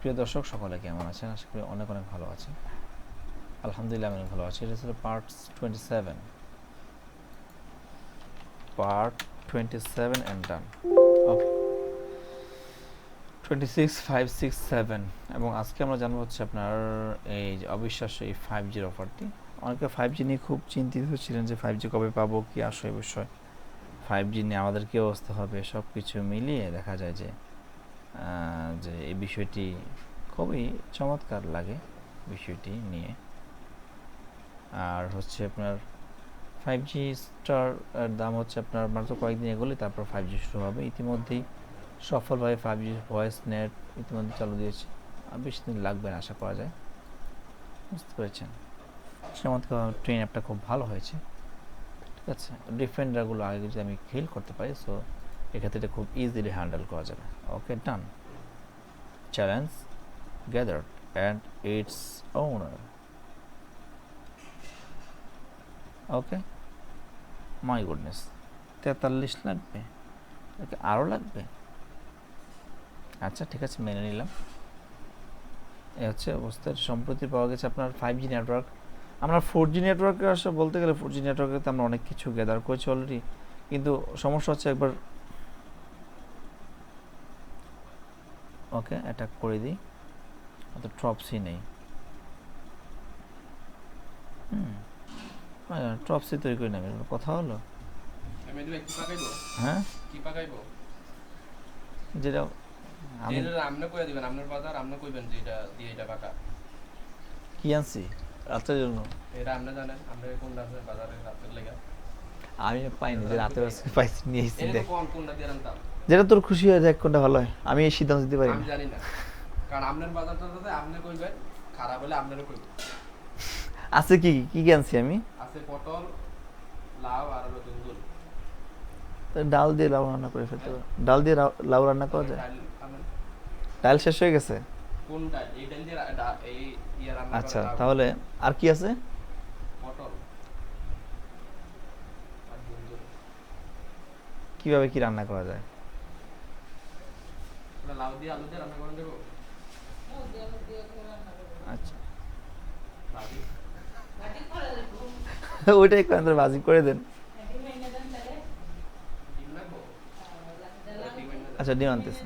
প্রিয় দর্শক সকলে কেমন আছেন? আশা করি অনেক অনেক ভালো আছেন। আলহামদুলিল্লাহ আমি ভালো আছি। এটা ছিল পার্ট 27 and done of 26, 5, 6, 7 এবং আজকে আমরা জানবো হচ্ছে আপনার এই যে অবিশ্বাস্য এই 5G অফারটি। অনেকে 5G নিয়ে খুব চিন্তিত ছিলেন যে 5G কবে পাবো, কি আসে বিষয়, 5G নিয়ে আমাদের কী অবস্থা হবে, সব কিছু মিলিয়ে দেখা যায় যে এই বিষয়টি খুবই চমৎকার লাগে বিষয়টি নিয়ে। আর হচ্ছে আপনার 5G স্টার দাম হচ্ছে আপনার মাত্র কয়েকদিন এগোলে তারপর 5G শুরু হবে। ইতিমধ্যেই সফলভাবে 5G ভয়েস নেট ইতিমধ্যে চালু দিয়েছে, আর বেশি দিন লাগবে না আশা করা যায়। বুঝতে পেরেছেন? চমৎকার ট্রেন অ্যাপটা খুব ভালো হয়েছে, ঠিক আছে। ডিফেন্ডারগুলো আগে যদি আমি কিল করতে পারি, সো এক্ষেত্রে এটা খুব ইজিলি হ্যান্ডেল করা যাবে। Okay, done. Challenge gathered and its owner. Okay, my goodness, 43 লাগবে, আরও লাগবে। আচ্ছা ঠিক আছে, মেনে নিলাম। এ হচ্ছে অবস্থার সম্প্রতি পাওয়া গেছে আপনার 5G নেটওয়ার্ক। আমরা 4G নেটওয়ার্কে আসলে বলতে গেলে 4G নেটওয়ার্কে তো আমরা অনেক কিছু গ্যাদার করেছি অলরেডি, কিন্তু সমস্যা হচ্ছে একবার ওকে অ্যাটাক করে দিই, অত ট্রপসি নেই। ট্রপসি তৈরি করে নেবে, কথা হলো। হ্যাঁ, যেটা কি আনছি রাতের জন্য আমি পাইনি, যে রাতে পাইছি নিয়ে এসেছি, দেখ যেটা তোর খুশি হয়ে যায়, কোনটা ভালো হয় আমি এই সিদ্ধান্ত দিতে পারি না। আছে কি কি কি আনছি আমি? পটল, লাউ আর দুন্দুল। ডাল দিয়ে লাউ রান্না করে ফেলতে পারো। ডাল দিয়ে লাউ রান্না করা যায়? ডাল শেষ হয়ে গেছে? কোন ডাল? এই ডাল দিয়ে এই ইয়া রান্না করা। আচ্ছা, তাহলে আর কি আছে? পটল আর দুন্দুল। কিভাবে কি রান্না করা যায়? লাউ দিয়ে আলু দিয়ে রান্না করে দেব। লাউ দিয়ে আলু দিয়ে রান্না করব। আচ্ছা, ভাজি করে দেব। ওইটাই কোন ভাজি করে দেন। ডিম লাগবে? ডিম লাগবে? আচ্ছা, ডিম আনতেছি।